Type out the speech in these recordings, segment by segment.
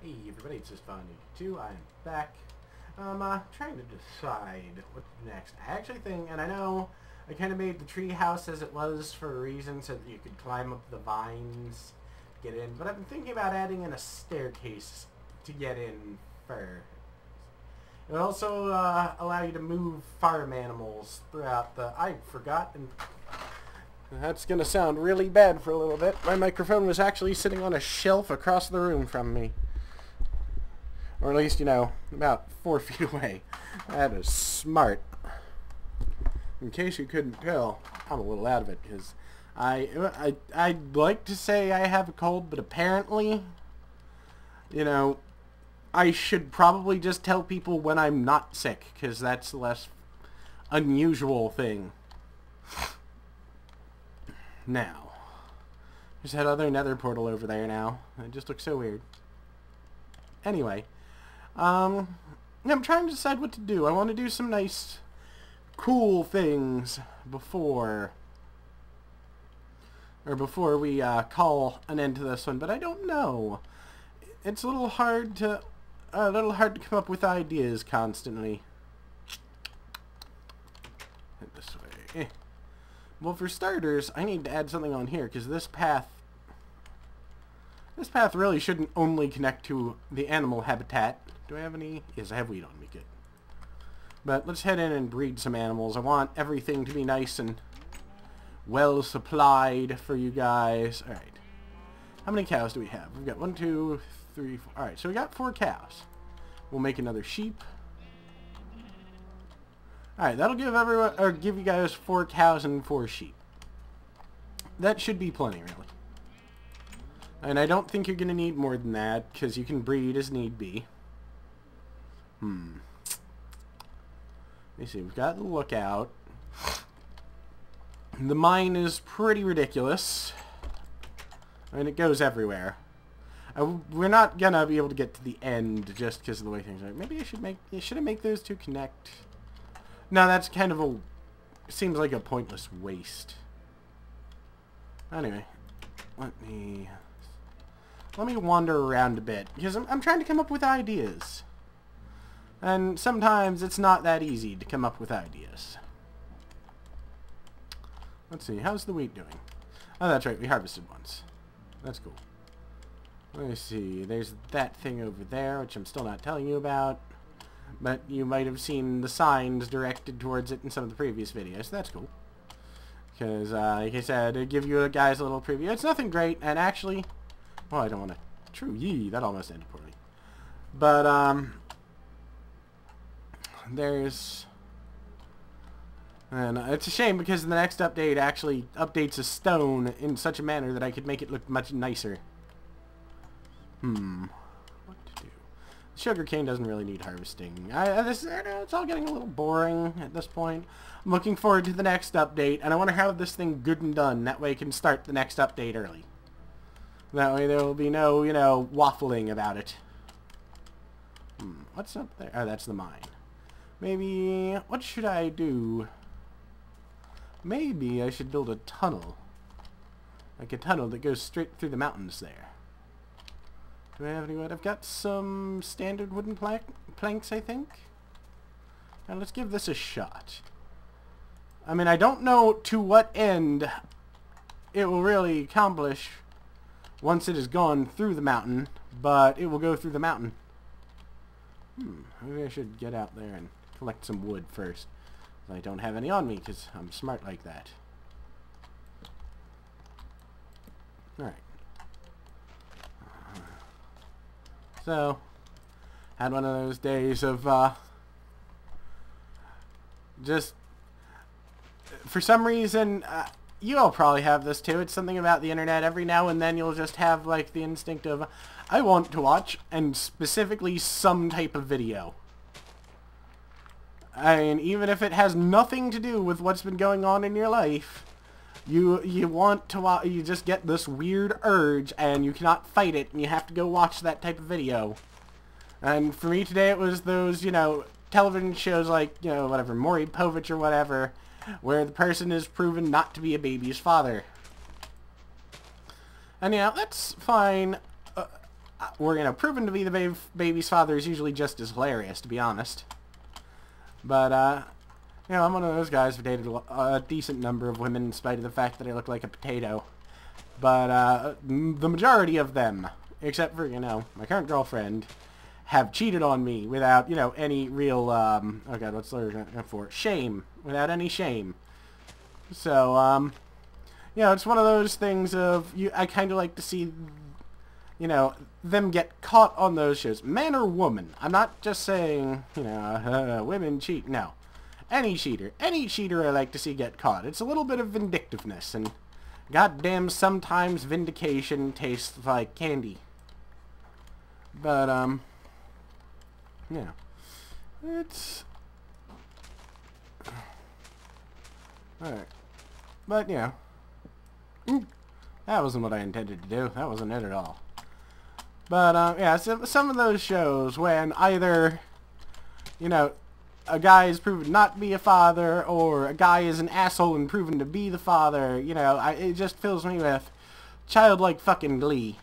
Hey everybody, it's just Fun82. I'm back. Trying to decide what to do next. I actually think, and I know I kind of made the tree house as it was for a reason so that you could climb up the vines to get in, but I've been thinking about adding in a staircase to get in first. It would also allow you to move farm animals throughout the... I forgot, and that's going to sound really bad for a little bit. My microphone was actually sitting on a shelf across the room from me. Or at least, you know, about 4 feet away. That is smart. In case you couldn't tell, I'm a little out of it, because I'd like to say I have a cold, but apparently, you know, I should probably just tell people when I'm not sick, because that's the less unusual thing. Now, there's that other nether portal over there now. It just looks so weird. Anyway, I'm trying to decide what to do. I want to do some nice, cool things before we call an end to this one, but I don't know. It's a little hard to come up with ideas constantly. Head this way. Well, for starters, I need to add something on here, because this path really shouldn't only connect to the animal habitat. Do I have any? Yes, I have wheat on me. Good. But let's head in and breed some animals. I want everything to be nice and well supplied for you guys. Alright. How many cows do we have? We've got 1, 2, 3, 4. Alright, so we got 4 cows. We'll make another sheep. Alright, that'll give you guys 4 cows and 4 sheep. That should be plenty, really. And I don't think you're going to need more than that, because you can breed as need be. Let me see, we've got the lookout. The mine is pretty ridiculous. And it goes everywhere. We're not going to be able to get to the end just because of the way things are. Maybe should I make those two connect? No, that's kind of seems like a pointless waste. Anyway, let me wander around a bit, because I'm trying to come up with ideas. And sometimes it's not that easy to come up with ideas. Let's see, how's the wheat doing? Oh, that's right, we harvested once. That's cool. Let me see, there's that thing over there, which I'm still not telling you about. But you might have seen the signs directed towards it in some of the previous videos, so that's cool. Because, like I said, it'll give you guys a little preview. It's nothing great, and actually... Oh, I don't want to... True, yee, that almost ended poorly. But, there's... And it's a shame because the next update actually updates a stone in such a manner that I could make it look much nicer. What to do? Sugarcane doesn't really need harvesting. It's all getting a little boring at this point. I'm looking forward to the next update, and I want to have this thing good and done. That way I can start the next update early. That way there will be no, you know, waffling about it. What's up there? Oh, that's the mine. Maybe... What should I do? Maybe I should build a tunnel. Like a tunnel that goes straight through the mountains there. Do I have any wood? I've got some standard wooden planks, I think. Now let's give this a shot. I mean, I don't know to what end it will really accomplish once it has gone through the mountain, but it will go through the mountain. Maybe I should get out there and collect some wood first. I don't have any on me because I'm smart like that. Alright. So, had one of those days of, just, for some reason, you all probably have this too. It's something about the internet. Every now and then you'll just have, like, the instinct of, I want to watch, and specifically some type of video. I mean, even if it has nothing to do with what's been going on in your life, you want to watch, you just get this weird urge, and you cannot fight it, and you have to go watch that type of video. And for me today, it was those, you know, television shows like, you know, whatever, Maury Povich or whatever, where the person is proven not to be a baby's father. And yeah, that's fine. or, you know, proven to be the baby's father is usually just as hilarious, to be honest. But, you know, I'm one of those guys who dated a decent number of women in spite of the fact that I look like a potato. But, the majority of them, except for, you know, my current girlfriend, have cheated on me without, you know, any real, oh god, what's the word for? Shame. Without any shame. So, you know, it's one of those things of, I kind of like to see, you know, them get caught on those shows. Man or woman. I'm not just saying, you know, women cheat. No. Any cheater I like to see get caught. It's a little bit of vindictiveness, and goddamn, sometimes vindication tastes like candy. But, yeah. It's... Alright. But, you know. That wasn't what I intended to do. That wasn't it at all. But, yeah, so some of those shows when either, you know, a guy is proven not to be a father, or a guy is an asshole and proven to be the father, you know, it just fills me with childlike fucking glee.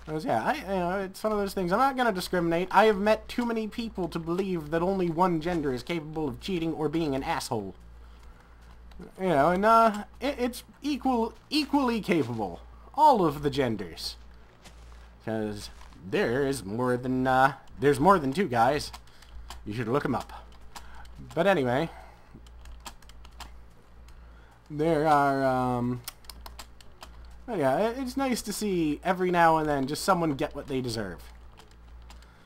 Because, yeah, you know, it's one of those things. I'm not going to discriminate. I have met too many people to believe that only one gender is capable of cheating or being an asshole. You know, and, it's equally capable. All of the genders. Because there's more than two guys. You should look them up. But anyway, there are, yeah, it's nice to see every now and then just someone get what they deserve.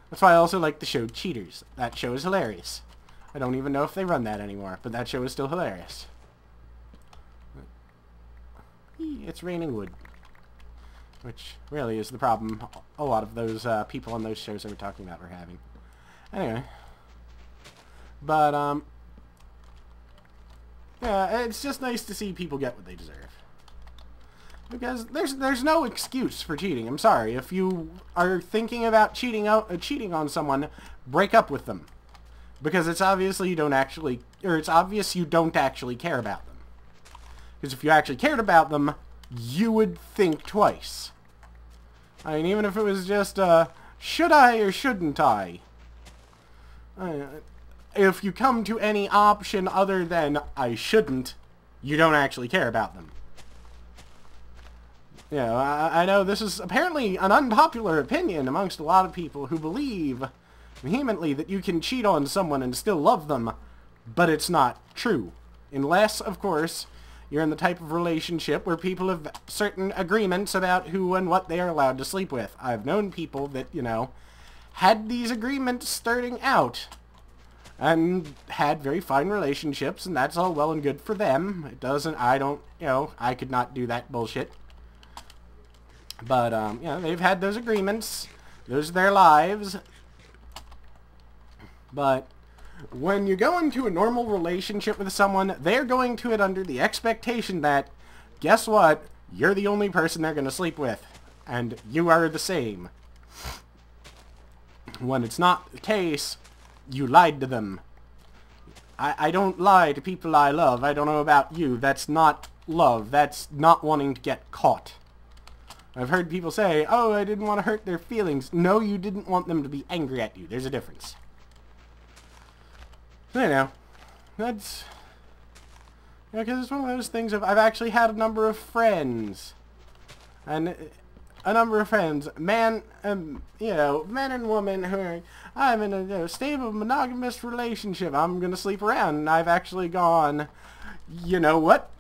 That's why I also like the show Cheaters. That show is hilarious. I don't even know if they run that anymore, but that show is still hilarious. It's raining wood. Which really is the problem a lot of those people on those shows that we're talking about are having. Anyway. But, yeah, it's just nice to see people get what they deserve. Because there's no excuse for cheating. I'm sorry. If you are thinking about cheating on someone, break up with them. Because it's obvious you don't actually care about them. Because if you actually cared about them, you would think twice. I mean, even if it was just, should I or shouldn't I? If you come to any option other than I shouldn't, you don't actually care about them. You know, I know this is apparently an unpopular opinion amongst a lot of people who believe vehemently that you can cheat on someone and still love them, but it's not true. Unless, of course, you're in the type of relationship where people have certain agreements about who and what they are allowed to sleep with. I've known people that, you know, had these agreements starting out and had very fine relationships, and that's all well and good for them. It doesn't, I could not do that bullshit. But, you know, they've had those agreements. Those are their lives. But when you go into a normal relationship with someone, they're going to it under the expectation that, guess what? You're the only person they're going to sleep with. And you are the same. When it's not the case, you lied to them. I don't lie to people I love. I don't know about you. That's not love. That's not wanting to get caught. I've heard people say, oh, I didn't want to hurt their feelings. No, you didn't want them to be angry at you. There's a difference. So, you know, that's... You know, because it's one of those things of... I've actually had a number of friends. And a number of friends, man and woman who are, I'm in a stable monogamous relationship. I'm going to sleep around. And I've actually gone, you know what?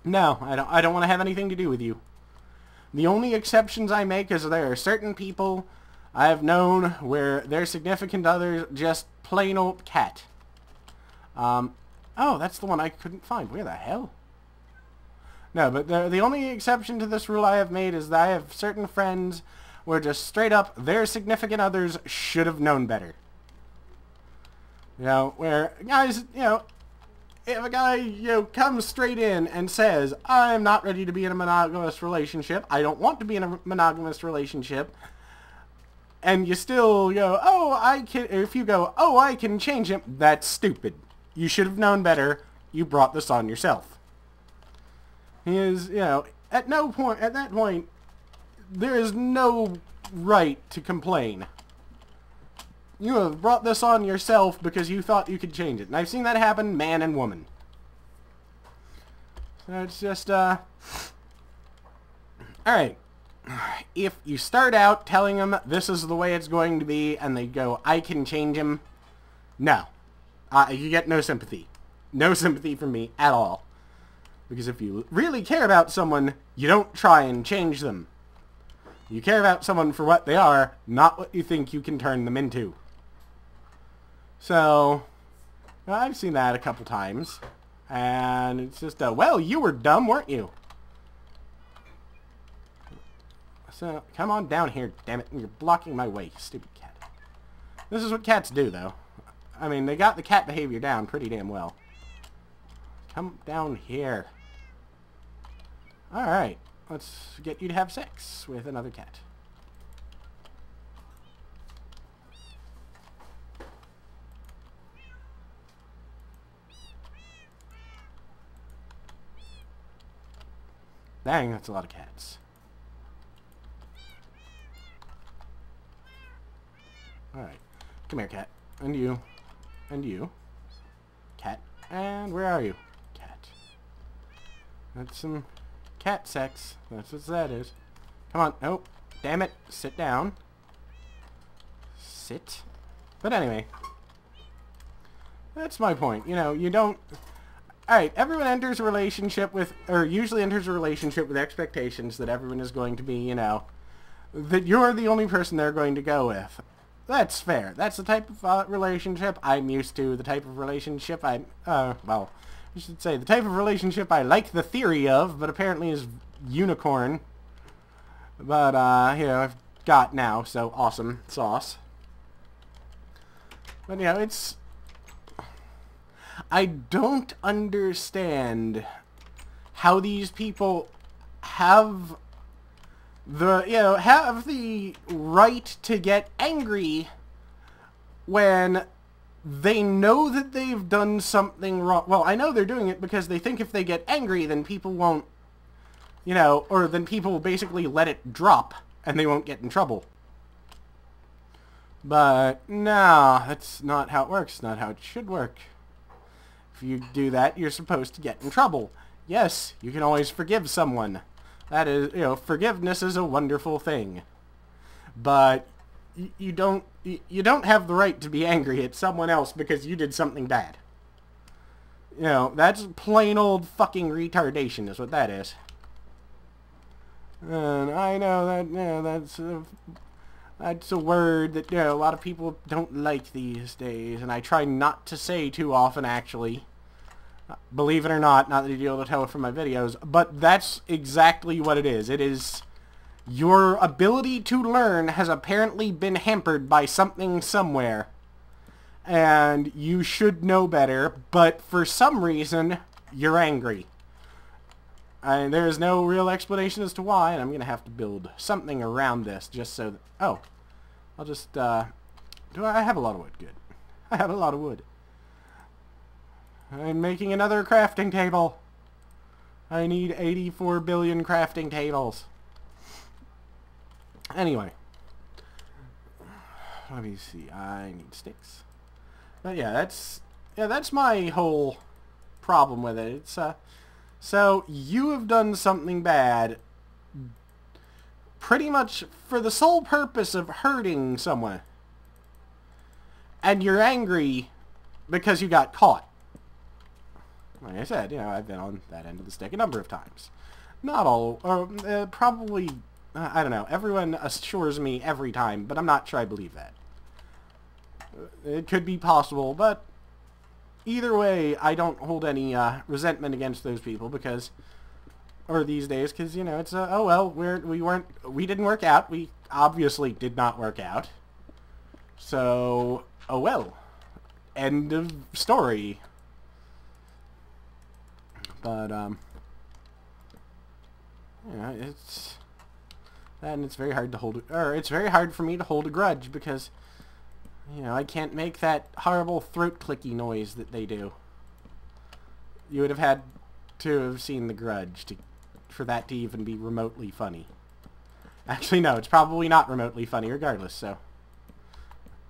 No, I don't want to have anything to do with you. The only exceptions I make is there are certain people I have known where their significant others just plain old cat. Oh, that's the one I couldn't find. Where the hell? No, but the only exception to this rule I have made is that I have certain friends where just straight up their significant others should have known better. You know, where guys, you know, if a guy, you know, comes straight in and says, I'm not ready to be in a monogamous relationship, I don't want to be in a monogamous relationship, and you still go, oh, I can, or if you go, oh, I can change him, that's stupid. You should have known better. You brought this on yourself. He is, you know, at that point, there is no right to complain. You have brought this on yourself because you thought you could change it. And I've seen that happen, man and woman. So it's just, alright. If you start out telling them this is the way it's going to be, and they go, I can change him, no. You get no sympathy. No sympathy from me at all. Because if you really care about someone, you don't try and change them. You care about someone for what they are, not what you think you can turn them into. So, I've seen that a couple times. And it's just, well, you were dumb, weren't you? So, come on down here, damn it. You're blocking my way, stupid cat. This is what cats do, though. I mean, they got the cat behavior down pretty damn well. Come down here. Alright, let's get you to have sex with another cat. Dang, that's a lot of cats. Alright. Come here, cat. And you. And you. Cat. And where are you? Cat. That's some cat sex. That's what that is. Come on. Oh, damn it. Sit down. Sit. But anyway. That's my point. You know, you don't... Alright, everyone enters a relationship with... Or usually enters a relationship with expectations that everyone is going to be, you know... That you're the only person they're going to go with. That's fair. That's the type of relationship I'm used to. The type of relationship well, I should say the type of relationship I like the theory of, but apparently is unicorn. But, yeah, I've got now, so awesome sauce. But, you know, it's... I don't understand how these people have have the right to get angry when they know that they've done something wrong. Well, I know they're doing it because they think if they get angry, then people won't, you know, or then people will basically let it drop and they won't get in trouble. But, no, that's not how it works. It's not how it should work. If you do that, you're supposed to get in trouble. Yes, you can always forgive someone. That is, you know, forgiveness is a wonderful thing. But you don't have the right to be angry at someone else because you did something bad. You know, that's plain old fucking retardation is what that is. And I know that, you know, that's a word that, you know, a lot of people don't like these days, and I try not to say too often, actually. Believe it or not that you'll be able to tell it from my videos, but that's exactly what it is. It is your ability to learn has apparently been hampered by something somewhere. And you should know better, but for some reason, you're angry. And there's no real explanation as to why, and I'm going to have to build something around this just so that... Oh, I'll just, do I have a lot of wood? Good. I have a lot of wood. I'm making another crafting table. I need 84 billion crafting tables. Anyway. Let me see. I need sticks. But yeah, that's my whole problem with it. It's, so you have done something bad pretty much for the sole purpose of hurting someone. And you're angry because you got caught. Like I said, you know, I've been on that end of the stick a number of times. Not all, or probably, I don't know, everyone assures me every time, but I'm not sure I believe that. It could be possible, but either way, I don't hold any resentment against those people because, or these days, because, you know, it's, oh well, we didn't work out. We obviously did not work out. So, oh well. End of story. But, yeah, it's very hard to hold, or it's very hard for me to hold a grudge because, you know, I can't make that horrible throat clicky noise that they do. You would have had to have seen the grudge to for that to even be remotely funny. Actually, no, it's probably not remotely funny regardless, so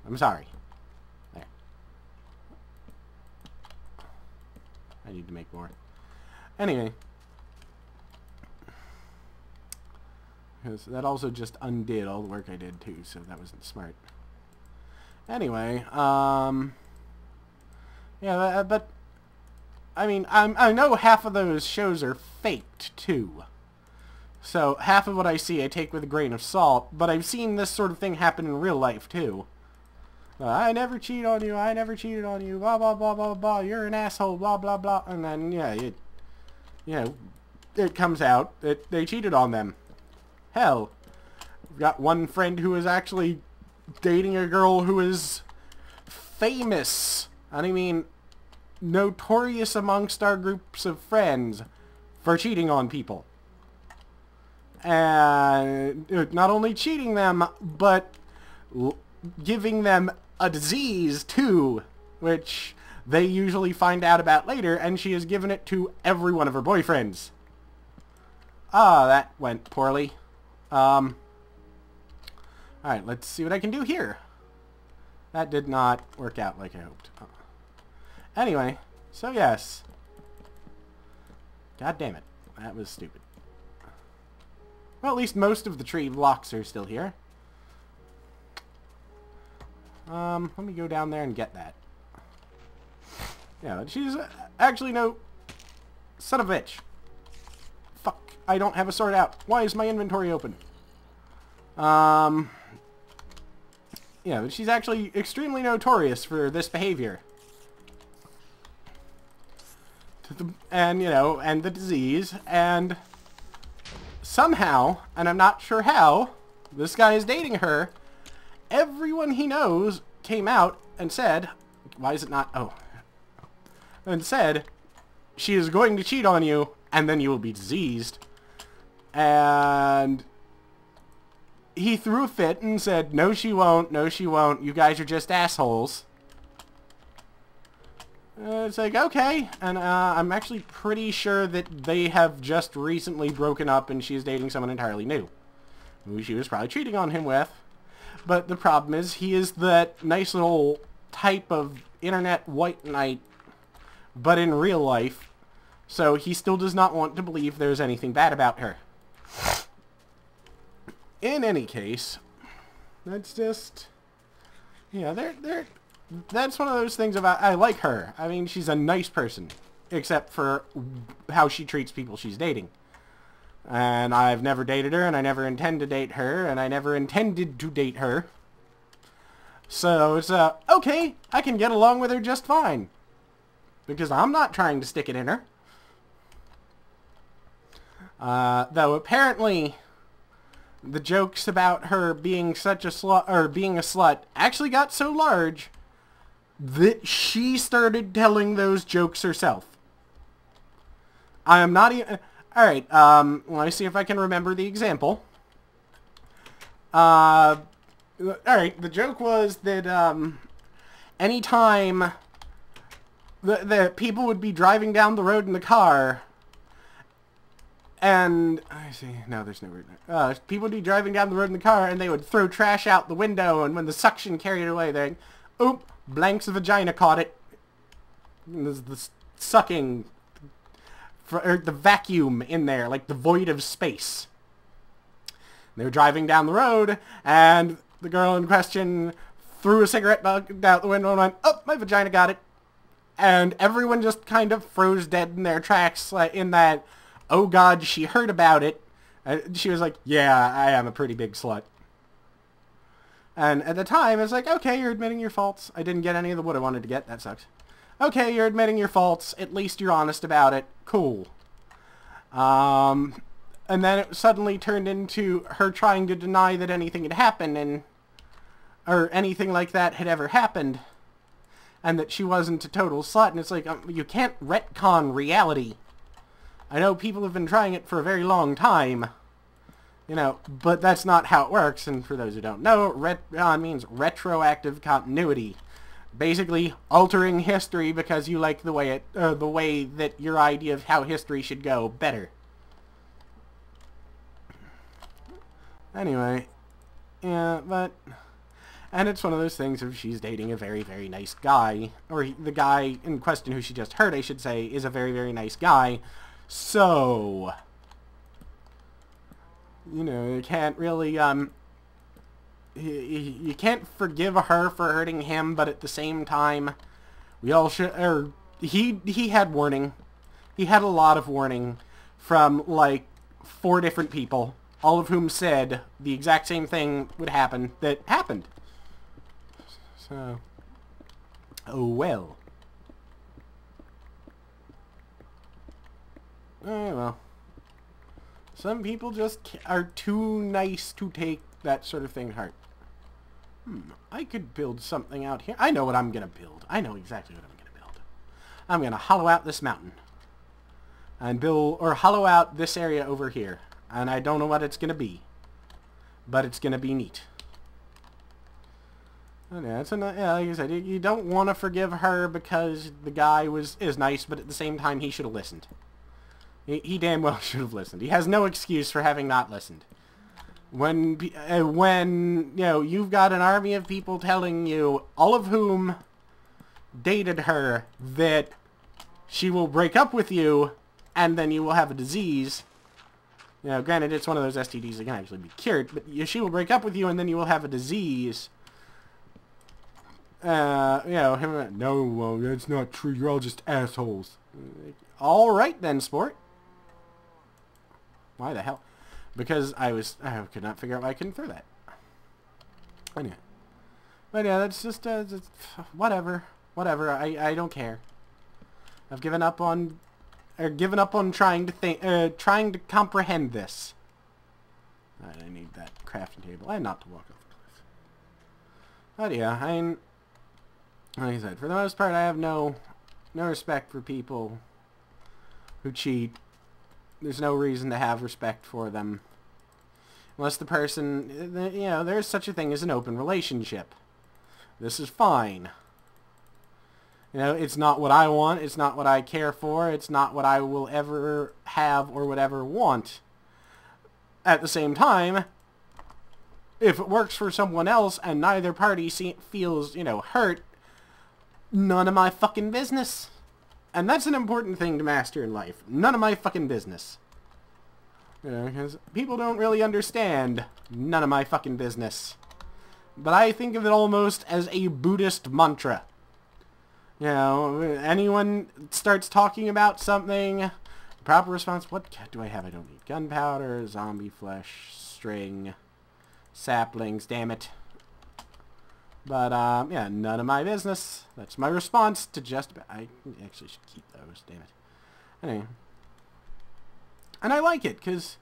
I'm sorry. There. I need to make more. Anyway. Because that also just undid all the work I did too, so that wasn't smart. Anyway, yeah, but I mean, I know half of those shows are faked too. So half of what I see I take with a grain of salt, but I've seen this sort of thing happen in real life too. I never cheat on you, I never cheated on you, blah blah blah blah blah, you're an asshole, blah blah blah, and then yeah, it comes out that they cheated on them. Hell, I've got one friend who was actually dating a girl who is famous, and I mean notorious amongst our groups of friends for cheating on people. And not only cheating them, but giving them a disease too, which they usually find out about later, and she has given it to every one of her boyfriends. Ah, that went poorly. Alright, let's see what I can do here. That did not work out like I hoped. Anyway, so yes. God damn it. That was stupid. Well, at least most of the tree blocks are still here. Let me go down there and get that. Yeah, she's actually no... Son of a bitch. Fuck, I don't have a sword out. Why is my inventory open? Yeah, but she's actually extremely notorious for this behavior. And, you know, and the disease, and somehow, and I'm not sure how, this guy is dating her. Everyone he knows came out and said, why is it not, oh, and said, she is going to cheat on you, and then you will be diseased. And he threw a fit and said, no she won't, no she won't, you guys are just assholes. It's like, okay, and I'm actually pretty sure that they have just recently broken up and she's dating someone entirely new, who she was probably cheating on him with. But the problem is, he is that nice little type of internet white knight, but in real life, so he still does not want to believe there's anything bad about her. In any case, that's just, yeah, that's one of those things about, I like her. I mean, she's a nice person, except for how she treats people she's dating. And I've never dated her, and I never intend to date her, and I never intended to date her. So it's, okay, I can get along with her just fine. Because I'm not trying to stick it in her. Though apparently the jokes about her being such a slut, or being a slut, actually got so large that she started telling those jokes herself. I am not even... Alright, let me see if I can remember the example. Alright, the joke was that, anytime the people would be driving down the road in the car, and... I see, no, there's no road. People would be driving down the road in the car, and they would throw trash out the window, and when the suction carried it away, they'd... Oop! Blank's vagina caught it. There's the sucking, or the vacuum in there, like the void of space. They were driving down the road, and the girl in question threw a cigarette butt out the window and went, oh, my vagina got it. And everyone just kind of froze dead in their tracks, like in that, oh god, she heard about it. She was like, yeah, I am a pretty big slut. And at the time, it's like, okay, you're admitting your faults. I didn't get any of the wood I wanted to get. That sucks. Okay, you're admitting your faults. At least you're honest about it. Cool. And then it suddenly turned into her trying to deny that anything had happened, or anything like that had ever happened, and that she wasn't a total slut. And it's like, you can't retcon reality. I know people have been trying it for a very long time. You know, but that's not how it works, and for those who don't know, retcon means retroactive continuity. Basically, altering history because you like the way that your idea of how history should go better. Anyway, yeah, but... And it's one of those things if she's dating a very, very nice guy, or the guy in question who she just heard, I should say, is a very, very nice guy. So, you know, you can't really, you can't forgive her for hurting him, but at the same time, we all should, or he had warning. He had a lot of warning from, like, 4 different people, all of whom said the exact same thing would happen that happened. So, oh well. Oh well. Some people just are too nice to take that sort of thing to heart. I could build something out here. I know what I'm going to build. I know exactly what I'm going to build. I'm going to hollow out this mountain. And build, or hollow out this area over here. And I don't know what it's going to be. But it's going to be neat. And yeah, like I said, you don't want to forgive her because the guy is nice, but at the same time, he should have listened. He damn well should have listened. He has no excuse for having not listened. When you know, you've got an army of people telling you, all of whom dated her, that she will break up with you, and then you will have a disease. You know, granted, it's one of those STDs that can actually be cured, but she will break up with you, and then you will have a disease. You know, him, no, well, that's not true. You're all just assholes. All right then, sport. Why the hell? Because I could not figure out why I couldn't throw that. Anyway. But yeah, that's just, whatever. Whatever. I don't care. I've given up on, trying to think, trying to comprehend this. Alright, I need that crafting table, and not to walk off the cliff. But yeah, like I said, for the most part, I have no respect for people who cheat. There's no reason to have respect for them. Unless the person, you know, there's such a thing as an open relationship. This is fine. You know, it's not what I want, it's not what I care for, it's not what I will ever have or would ever want. At the same time, if it works for someone else and neither party feels, you know, hurt, none of my fucking business. And that's an important thing to master in life. None of my fucking business. You know, because people don't really understand none of my fucking business. But I think of it almost as a Buddhist mantra. You know, anyone starts talking about something, proper response, what do I have? I don't need gunpowder, zombie flesh, string, saplings, damn it. But, yeah, none of my business. That's my response to just about... I actually should keep those, damn it. Anyway. And I like it, because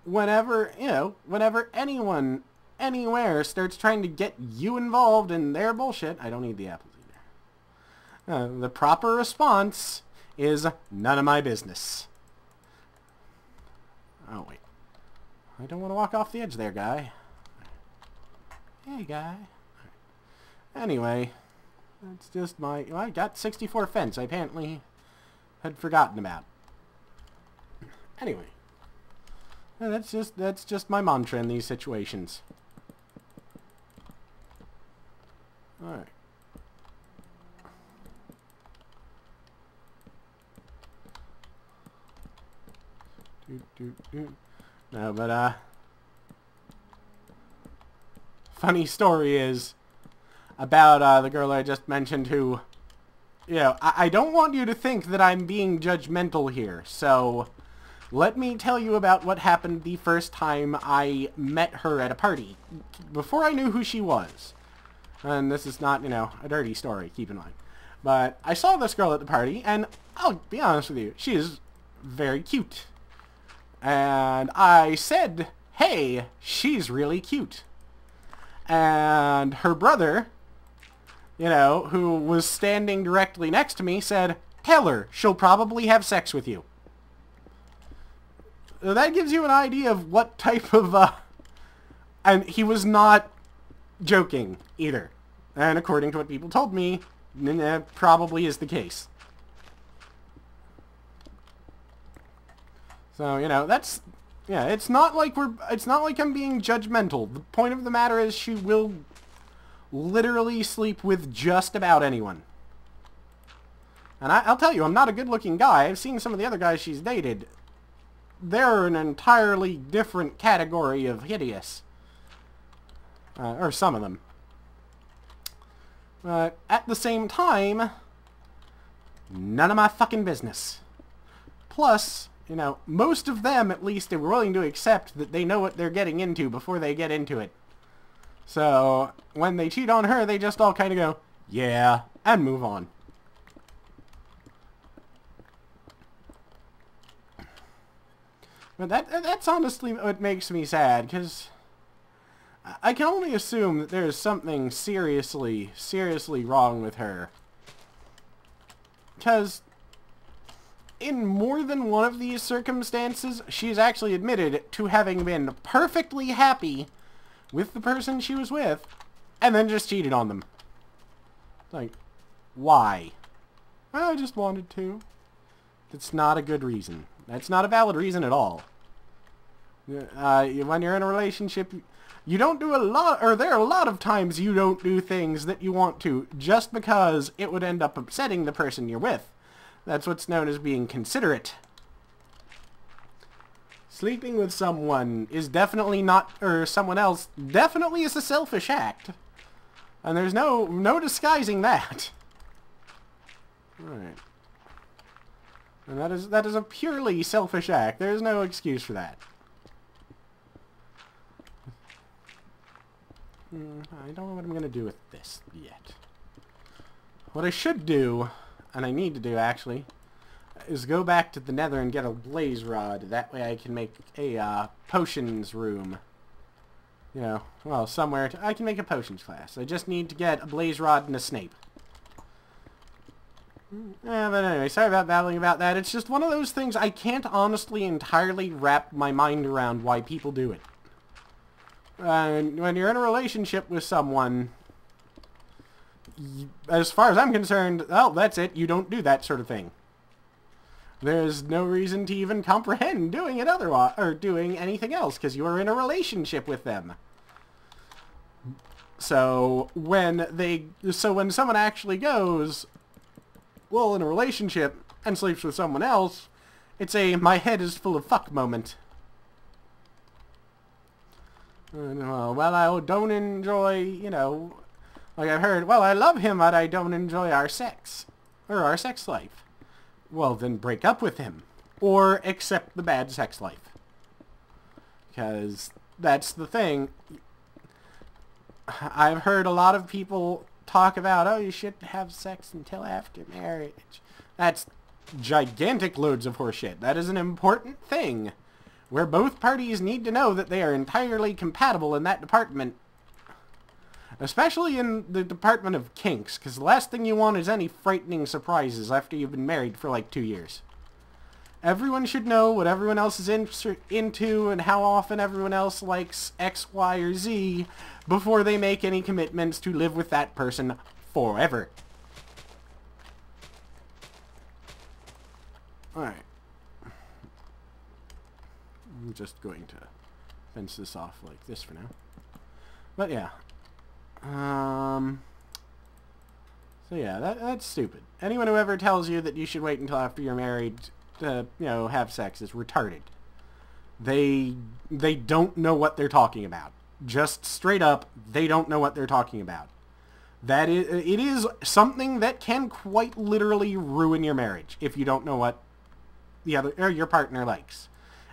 whenever, you know, whenever anyone, anywhere, starts trying to get you involved in their bullshit, I don't need the apples either. The proper response is none of my business. Oh, wait. I don't want to walk off the edge there, guy. Hey, guy. Anyway, that's just my... Well, I got 64 fence. I apparently had forgotten about. Anyway, that's just my mantra in these situations. All right. No, but funny story is about the girl I just mentioned who, you know, I don't want you to think that I'm being judgmental here, so let me tell you about what happened the first time I met her at a party, before I knew who she was. And this is not, you know, a dirty story, keep in mind. But I saw this girl at the party, and I'll be honest with you, she is very cute. And I said, hey, she's really cute. And her brother, you know, who was standing directly next to me, said, tell her, she'll probably have sex with you. That gives you an idea of what type of, and he was not joking, either. And according to what people told me, that probably is the case. So, you know, that's Yeah, it's not like I'm being judgmental. The point of the matter is she will literally sleep with just about anyone. And I'll tell you, I'm not a good-looking guy. I've seen some of the other guys she's dated. They're an entirely different category of hideous. Or some of them. But at the same time, none of my fucking business. Plus, you know, most of them, at least, are willing to accept that they know what they're getting into before they get into it. So, when they cheat on her, they just all kind of go, yeah, and move on. But that's honestly what makes me sad, because I can only assume that there's something seriously wrong with her. Because in more than one of these circumstances, she's actually admitted to having been perfectly happy with the person she was with, and then just cheated on them. Like, why? I just wanted to. That's not a good reason. That's not a valid reason at all. When you're in a relationship, you don't do a lot, or there are a lot of times you don't do things that you want to just because it would end up upsetting the person you're with. That's what's known as being considerate. Sleeping with someone is definitely not, or someone else definitely is a selfish act. And there's no disguising that. Alright. And that is a purely selfish act. There's no excuse for that. I don't know what I'm going to do with this yet. What I should do, and I need to do actually, is go back to the nether and get a blaze rod. That way I can make a potions room. You know, well, somewhere I can make a potions class. I just need to get a blaze rod and a snape. Yeah, but anyway, sorry about babbling about that. It's just one of those things I can't honestly entirely wrap my mind around why people do it. And when you're in a relationship with someone, as far as I'm concerned, well, that's it. You don't do that sort of thing. There's no reason to even comprehend doing it otherwise, or doing anything else, because you are in a relationship with them. So when someone actually goes, well, in a relationship and sleeps with someone else, it's a my head is full of fuck moment. Well, I don't enjoy, you know, like I've heard, well, I love him, but I don't enjoy our sex. Or our sex life. Well, then break up with him. Or accept the bad sex life. Because that's the thing. I've heard a lot of people talk about, oh, you shouldn't have sex until after marriage. That's gigantic loads of horseshit. That is an important thing, where both parties need to know that they are entirely compatible in that department. Especially in the department of kinks, because the last thing you want is any frightening surprises after you've been married for like 2 years. Everyone should know what everyone else is into and how often everyone else likes X, Y, or Z before they make any commitments to live with that person forever. Alright. I'm just going to fence this off like this for now. But yeah. So yeah, that's stupid. Anyone who ever tells you that you should wait until after you're married to, you know, have sex is retarded. They don't know what they're talking about. Just straight up, they don't know what they're talking about. It is something that can quite literally ruin your marriage if you don't know what the other or your partner likes.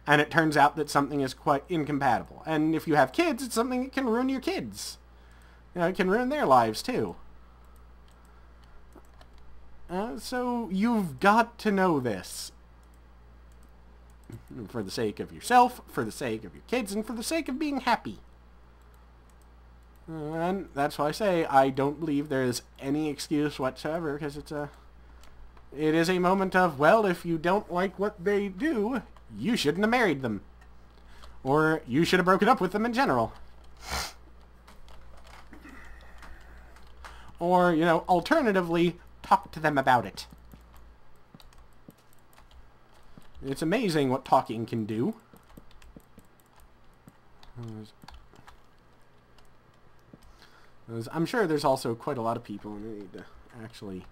And it turns out that something is quite incompatible. And if you have kids, it's something that can ruin your kids. You know, it can ruin their lives too. So you've got to know this. For the sake of yourself, for the sake of your kids, and for the sake of being happy. And that's why I say I don't believe there is any excuse whatsoever, because it is a moment of, well, if you don't like what they do, you shouldn't have married them. Or you should have broken up with them in general. Or, you know, alternatively, talk to them about it. It's amazing what talking can do. I'm sure there's also quite a lot of people, and I need to actually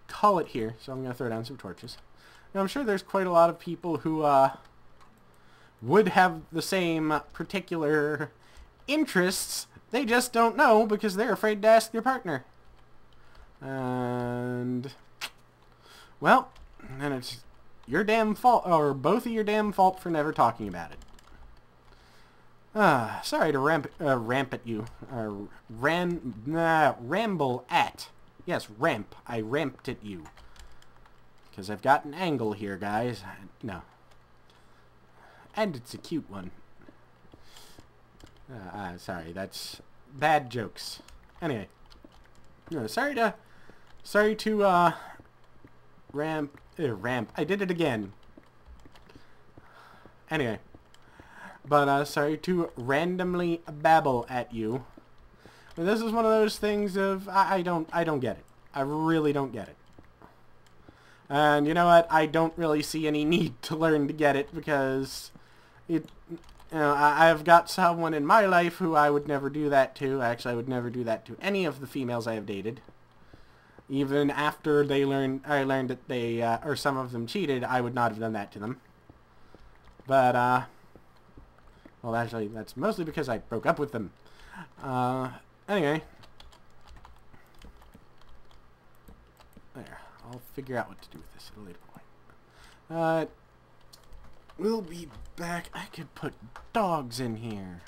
call it here, so I'm going to throw down some torches. Now, I'm sure there's quite a lot of people who would have the same particular interests. They just don't know because they're afraid to ask their partner. And, well, then it's your damn fault, or both of your damn fault for never talking about it. Sorry to ramp at you. Ramble at. Yes, ramp. I ramped at you. Because I've got an angle here, guys. No. And it's a cute one. Sorry, that's bad jokes. Anyway. Sorry to ramp. I did it again. Anyway. But, sorry to randomly babble at you. But this is one of those things of, I don't get it. I really don't get it. And you know what? I don't really see any need to learn to get it because I've got someone in my life who I would never do that to. Actually, I would never do that to any of the females I have dated. Even after I learned that they, or some of them cheated, I would not have done that to them. But, well, actually, that's mostly because I broke up with them. Anyway. There. I'll figure out what to do with this at a later point. We'll be back. I could put dogs in here.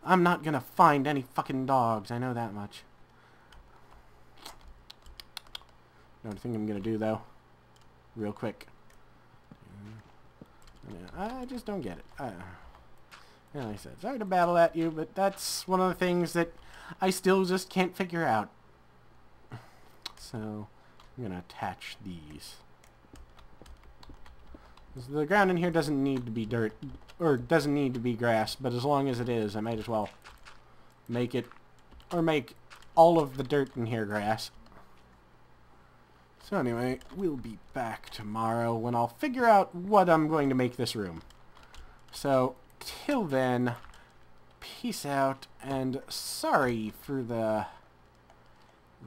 I'm not gonna find any fucking dogs. I know that much. You know what I think I'm gonna do, though? Real quick. I just don't get it. Yeah, like I said, sorry to battle at you, but that's one of the things that I still just can't figure out. So, I'm going to attach these. The ground in here doesn't need to be dirt, or doesn't need to be grass, but as long as it is, I might as well make it, or make all of the dirt in here grass. So anyway, we'll be back tomorrow when I'll figure out what I'm going to make this room. So, till then, peace out, and sorry for the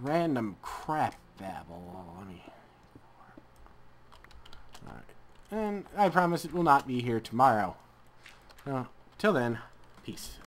random crap babble. Alright, and I promise it will not be here tomorrow. So, till then, peace.